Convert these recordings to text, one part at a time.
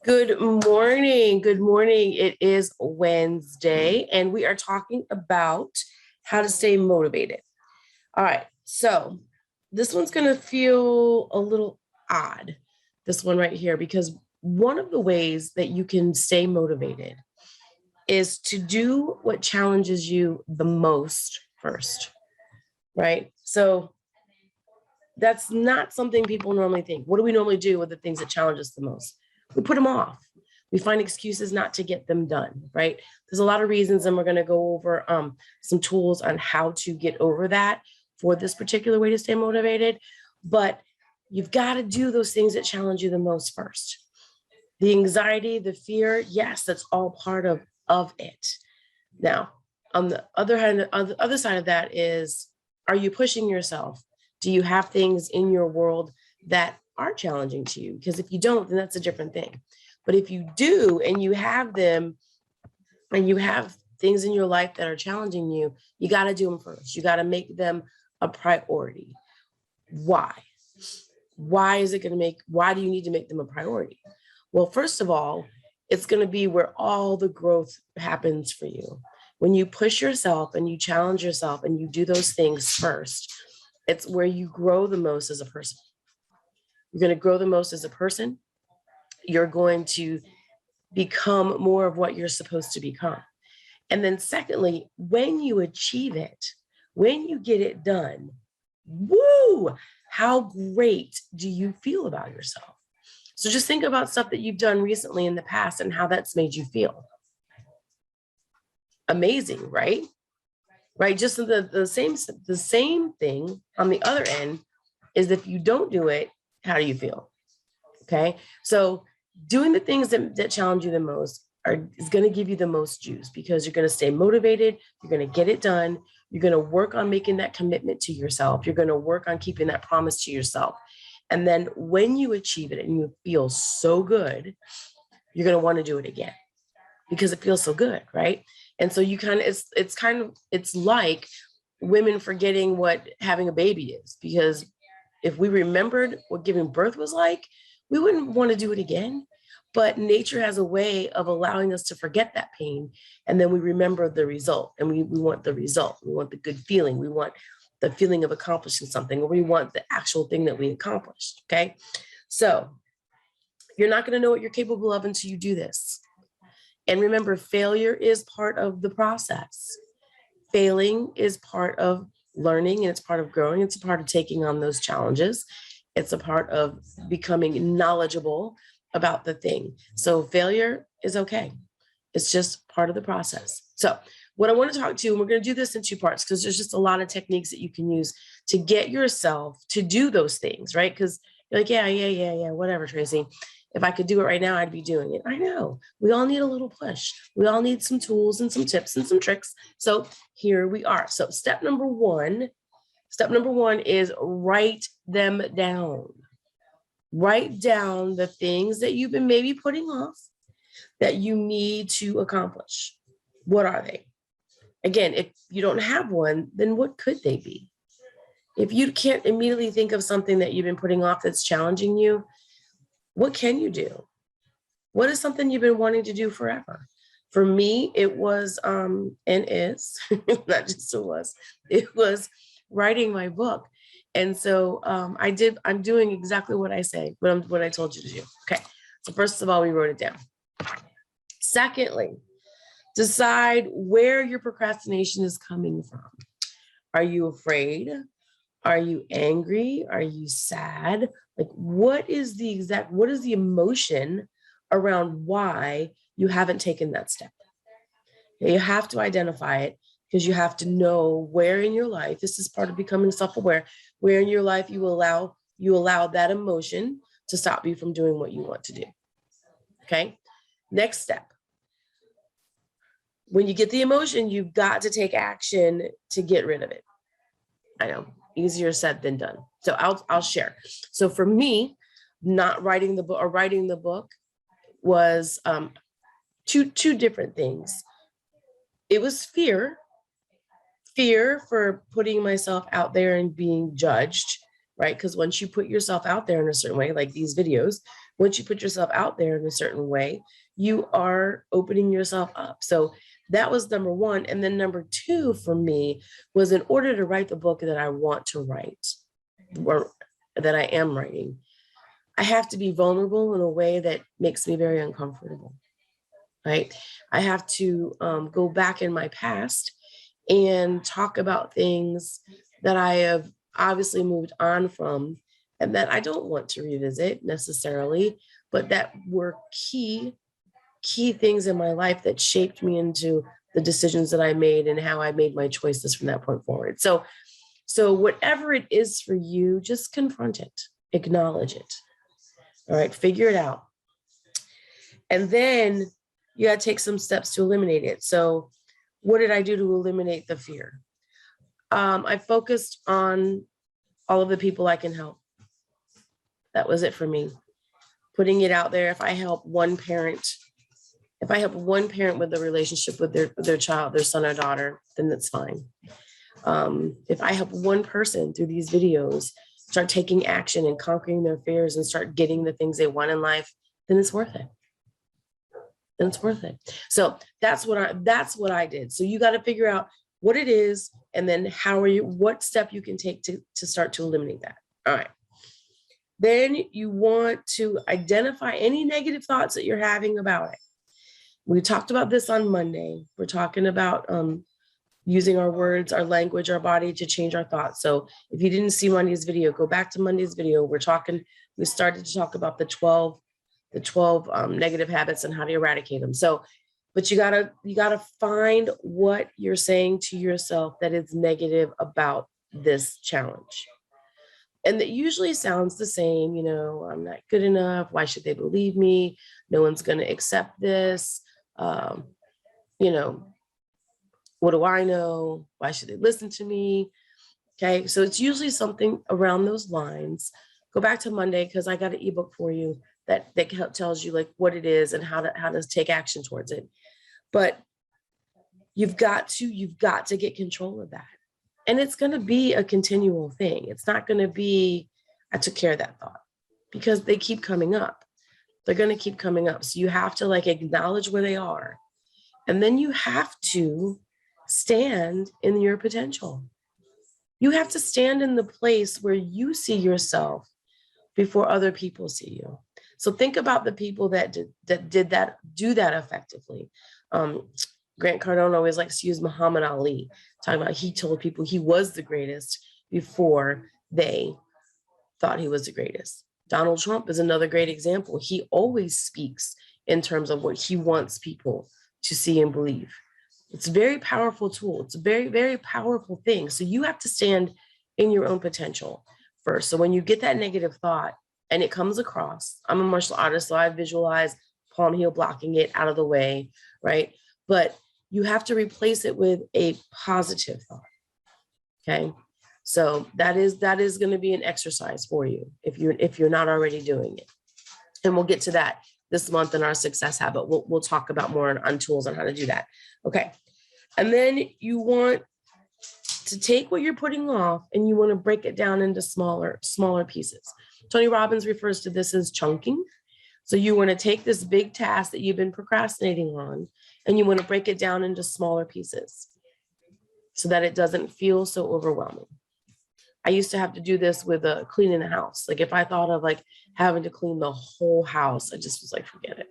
Good morning. Good morning. It is Wednesday, and we are talking about how to stay motivated. All right. So this one's going to feel a little odd, this one right here, because one of the ways that you can stay motivated is to do what challenges you the most first, right? So that's not something people normally think. What do we normally do with the things that challenge us the most? We put them off. We find excuses not to get them done, right? There's a lot of reasons, and we're going to go over some tools on how to get over that for this particular way to stay motivated. But you've got to do those things that challenge you the most first. The anxiety, the fear, yes, that's all part of it. Now, on the other hand, on the other side of that is, are you pushing yourself? Do you have things in your world that are challenging to you? Because if you don't, then that's a different thing. But if you do and you have them and you have things in your life that are challenging you, you got to do them first. You got to make them a priority. Why? Why do you need to make them a priority? Well, first of all, it's going to be where all the growth happens for you. When you push yourself and you challenge yourself and you do those things first, it's where you grow the most as a person. You're going to grow the most as a person. You're going to become more of what you're supposed to become. And then secondly, when you achieve it, when you get it done, woo, how great do you feel about yourself? So just think about stuff that you've done recently in the past and how that's made you feel. Amazing, right? Right? Just the same thing on the other end is if you don't do it, how do you feel? Okay. So doing the things that challenge you the most is going to give you the most juice because you're going to stay motivated. You're going to get it done. You're going to work on making that commitment to yourself. You're going to work on keeping that promise to yourself. And then when you achieve it and you feel so good, you're going to want to do it again because it feels so good, right? And so you it's like women forgetting what having a baby is, because if we remembered what giving birth was like, we wouldn't want to do it again. But nature has a way of allowing us to forget that pain. And then we remember the result, and we want the result. We want the good feeling. We want the feeling of accomplishing something, or we want the actual thing that we accomplished. Okay. So you're not going to know what you're capable of until you do this. And remember, failure is part of the process. Failing is part of learning, and it's part of growing. It's a part of taking on those challenges. It's a part of becoming knowledgeable about the thing. So failure is okay. It's just part of the process. So what I want to talk to, and we're going to do this in two parts because there's just a lot of techniques that you can use to get yourself to do those things, right? Because you're like, yeah, whatever, Tracy. If I could do it right now, I'd be doing it. I know. We all need a little push. We all need some tools and some tips and some tricks. So here we are. So step number one is write them down. Write down the things that you've been maybe putting off that you need to accomplish. What are they? Again, if you don't have one, then what could they be? If you can't immediately think of something that you've been putting off that's challenging you, what can you do? What is something you've been wanting to do forever? For me, it was, and is, not just it was writing my book. And so I'm doing exactly what I say, what I told you to do. Okay. So first of all, we wrote it down. Secondly, decide where your procrastination is coming from. Are you afraid? Are you angry? Are you sad? Like, what is the emotion around why you haven't taken that step? You have to identify it because you have to know where in your life, this is part of becoming self-aware, where in your life you allow that emotion to stop you from doing what you want to do. Okay. Next step. When you get the emotion, you've got to take action to get rid of it. I know, easier said than done. So I'll share. So for me, not writing the book or writing the book was two different things. It was fear for putting myself out there and being judged, right? Because once you put yourself out there in a certain way, like these videos, Once you put yourself out there in a certain way, you are opening yourself up. So that was number one. And then number two for me was, in order to write the book that I want to write, or that I am writing, I have to be vulnerable in a way that makes me very uncomfortable, right? I have to go back in my past and talk about things that I have obviously moved on from and that I don't want to revisit necessarily, but that were key things in my life that shaped me into the decisions that I made and how I made my choices from that point forward. So whatever it is for you, just confront it, acknowledge it. All right, figure it out. And then you got to take some steps to eliminate it. So what did I do to eliminate the fear? I focused on all of the people I can help. That was it for me. Putting it out there. If I help one parent with a relationship with their child, their son or daughter, then that's fine. If I help one person through these videos start taking action and conquering their fears and start getting the things they want in life, then it's worth it. Then it's worth it. So that's what I did. So you got to figure out what it is, and then what step you can take to start to eliminate that. All right. Then you want to identify any negative thoughts that you're having about it. We talked about this on Monday. We're talking about using our words, our language, our body to change our thoughts. So if you didn't see Monday's video, go back to Monday's video. We started to talk about the 12 negative habits and how to eradicate them. So, but you gotta find what you're saying to yourself that is negative about this challenge. And that usually sounds the same, I'm not good enough. Why should they believe me? No one's going to accept this. What do I know? Why should they listen to me? Okay, so it's usually something around those lines. Go back to Monday, because I got an ebook for you that tells you like what it is and how to take action towards it. But you've got to get control of that. And it's going to be a continual thing. It's not going to be, I took care of that thought, because they keep coming up. They're going to keep coming up. So you have to acknowledge where they are. And then you have to stand in your potential. You have to stand in the place where you see yourself before other people see you. So think about the people that do that effectively. Grant Cardone always likes to use Muhammad Ali, talking about he told people he was the greatest before they thought he was the greatest. Donald Trump is another great example. He always speaks in terms of what he wants people to see and believe. It's a very powerful tool. It's a very, very powerful thing. So you have to stand in your own potential first. So when you get that negative thought and it comes across, I'm a martial artist, so I visualize palm heel blocking it out of the way, right? But you have to replace it with a positive thought. Okay. So that is going to be an exercise for you if you're not already doing it. And we'll get to that this month in our success habit. We'll talk about more on tools on how to do that. Okay. And then you want to take what you're putting off and you want to break it down into smaller pieces. Tony Robbins refers to this as chunking. So you want to take this big task that you've been procrastinating on and you want to break it down into smaller pieces so that it doesn't feel so overwhelming. I used to have to do this with cleaning the house. If I thought of having to clean the whole house, I just was forget it.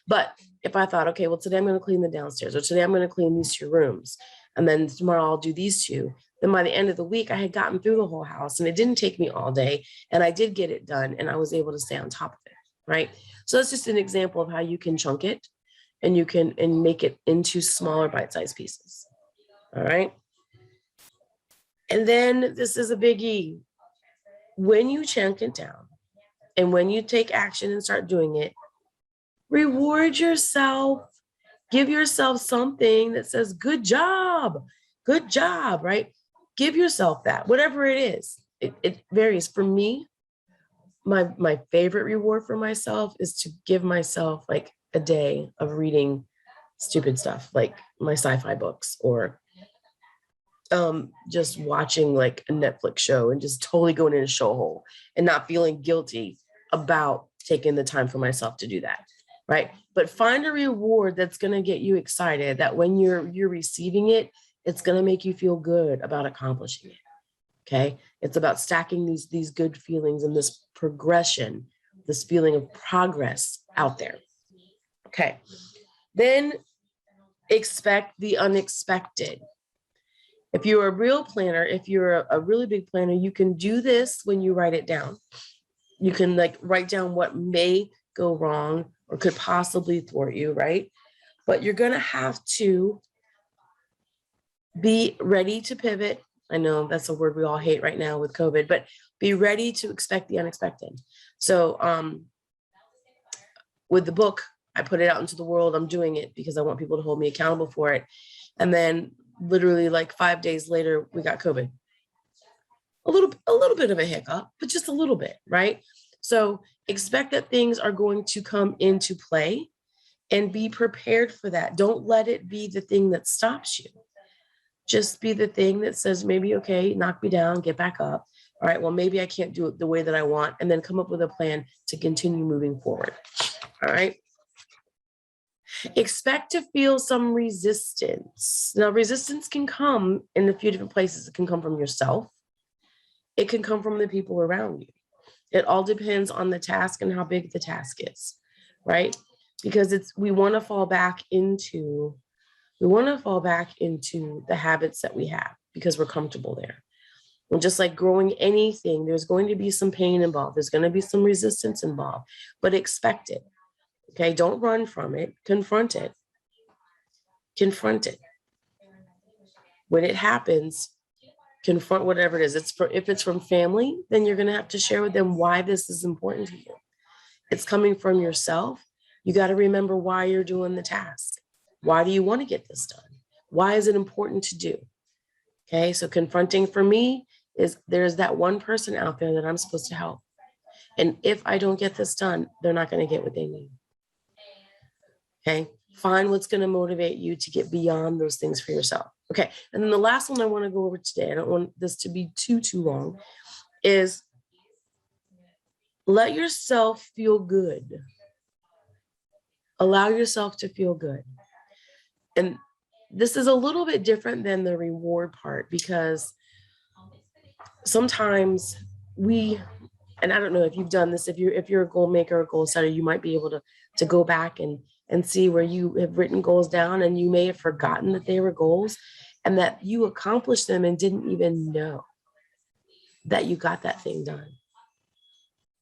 But if I thought, okay, well, today I'm going to clean the downstairs, or today I'm going to clean these 2 rooms, and then tomorrow I'll do these 2. Then by the end of the week, I had gotten through the whole house and it didn't take me all day. And I did get it done and I was able to stay on top of it, right? So that's just an example of how you can chunk it and you can make it into smaller bite-sized pieces. All right. And then this is a biggie. When you chunk it down and when you take action and start doing it, reward yourself. Give yourself something that says, good job, right? Give yourself that, whatever it is. It varies. For me, my favorite reward for myself is to give myself a day of reading stupid stuff, like my sci-fi books, or just watching a Netflix show and just totally going in a show hole and not feeling guilty about taking the time for myself to do that, right? But find a reward that's going to get you excited, that when you're receiving it, it's going to make you feel good about accomplishing it. Okay. It's about stacking these good feelings and this progression, this feeling of progress out there. Okay. Then expect the unexpected. If you're a real planner, if you're a really big planner, you can do this when you write it down. You can like write down what may go wrong or could possibly thwart you, right? But you're going to have to be ready to pivot. I know that's a word we all hate right now with COVID, but be ready to expect the unexpected. So with the book, I put it out into the world. I'm doing it because I want people to hold me accountable for it. And then literally like 5 days later, we got COVID. A little bit of a hiccup, but just a little bit, right? So expect that things are going to come into play and be prepared for that. Don't let it be the thing that stops you. Just be the thing that says, maybe, okay, knock me down, get back up. All right, well, maybe I can't do it the way that I want, and then come up with a plan to continue moving forward. All right. Expect to feel some resistance. Now, resistance can come in a few different places. It can come from yourself. It can come from the people around you. It all depends on the task and how big the task is, right? Because we want to fall back into the habits that we have because we're comfortable there. And just like growing anything, there's going to be some pain involved. There's going to be some resistance involved, but expect it. Okay, don't run from it. Confront it. Confront it. When it happens, confront whatever it is. If it's from family, then you're going to have to share with them why this is important to you. It's coming from yourself. You got to remember why you're doing the task. Why do you want to get this done? Why is it important to do? Okay, so confronting for me is there's that one person out there that I'm supposed to help. And if I don't get this done, they're not going to get what they need. Okay, find what's going to motivate you to get beyond those things for yourself. Okay, and then the last one I want to go over today, I don't want this to be too long, is let yourself feel good. Allow yourself to feel good. And this is a little bit different than the reward part, because sometimes and I don't know if you've done this, if you're a goal maker or goal setter, you might be able to go back and see where you have written goals down and you may have forgotten that they were goals and that you accomplished them and didn't even know that you got that thing done.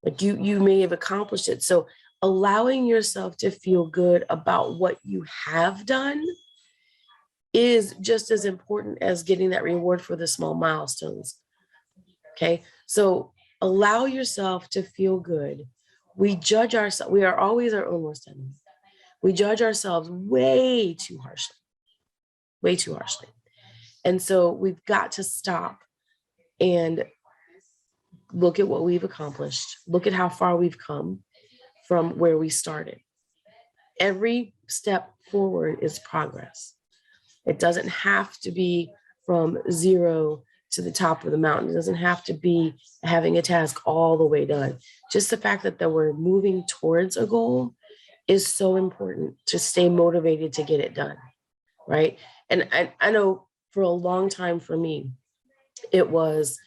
Like you may have accomplished it. So allowing yourself to feel good about what you have done is just as important as getting that reward for the small milestones. Okay, so allow yourself to feel good. We judge ourselves. We are always our own worst enemy. We judge ourselves way too harshly. And so we've got to stop and look at what we've accomplished. Look at how far we've come from where we started. Every step forward is progress. It doesn't have to be from zero to the top of the mountain. It doesn't have to be having a task all the way done. Just the fact that we're moving towards a goal is so important to stay motivated to get it done, right? And I know for a long time for me, it was,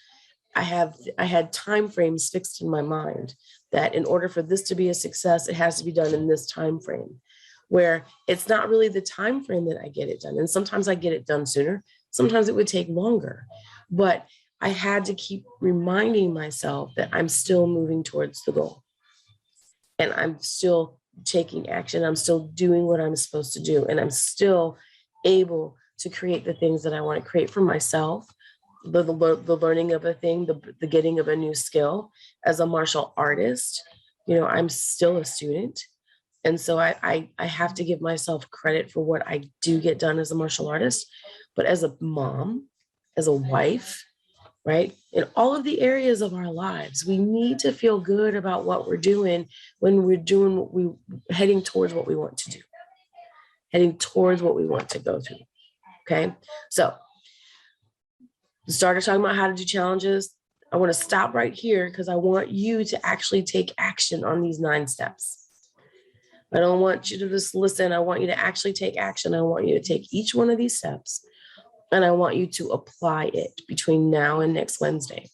I had time frames fixed in my mind that in order for this to be a success, it has to be done in this time frame, where it's not really the time frame that I get it done. And sometimes I get it done sooner. Sometimes it would take longer, but I had to keep reminding myself that I'm still moving towards the goal and I'm still taking action. I'm still doing what I'm supposed to do. And I'm still able to create the things that I want to create for myself, the learning of a thing, the getting of a new skill. As a martial artist, I'm still a student. And so I have to give myself credit for what I do get done as a martial artist, but as a mom, as a wife, right? In all of the areas of our lives, we need to feel good about what we're doing when we're heading towards what we want to do, heading towards what we want to go through. Okay. So started talking about how to do challenges. I want to stop right here because I want you to actually take action on these 9 steps. I don't want you to just listen. I want you to actually take action. I want you to take each one of these steps and I want you to apply it between now and next Wednesday.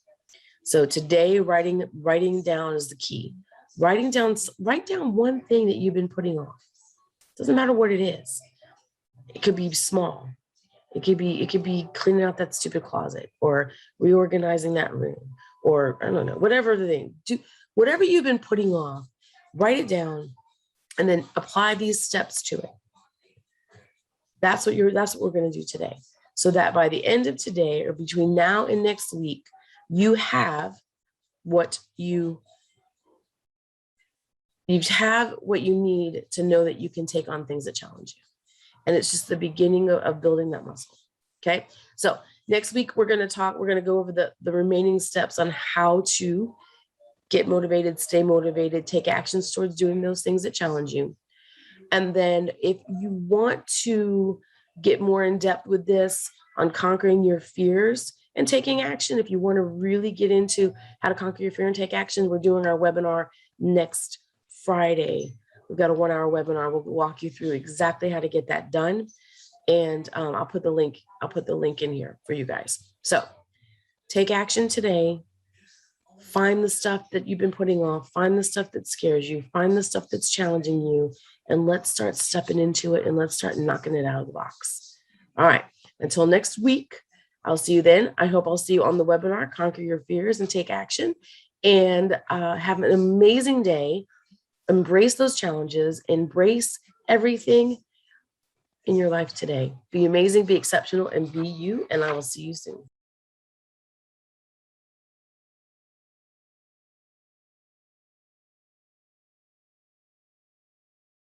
So today, writing down is the key. Write down one thing that you've been putting off. Doesn't matter what it is. It could be small. It could be cleaning out that stupid closet or reorganizing that room or I don't know, whatever the thing. Do whatever you've been putting off, write it down and then apply these steps to it. That's what we're going to do today. So that by the end of today or between now and next week, you have what you have what you need to know that you can take on things that challenge you. And it's just the beginning of building that muscle. Okay. So next week, we're going to go over the remaining steps on how to get motivated, stay motivated, take actions towards doing those things that challenge you. And then if you want to get more in depth with this on conquering your fears and taking action, if you want to really get into how to conquer your fear and take action, we're doing our webinar next Friday. We've got a 1-hour webinar. We'll walk you through exactly how to get that done. And I'll put the link in here for you guys. So take action today. Find the stuff that you've been putting off. Find the stuff that scares you. Find the stuff that's challenging you. And let's start stepping into it and let's start knocking it out of the box. All right. Until next week, I'll see you then. I hope I'll see you on the webinar, Conquer Your Fears and Take Action. And have an amazing day. Embrace those challenges. Embrace everything in your life today. Be amazing, be exceptional, and be you. And I will see you soon.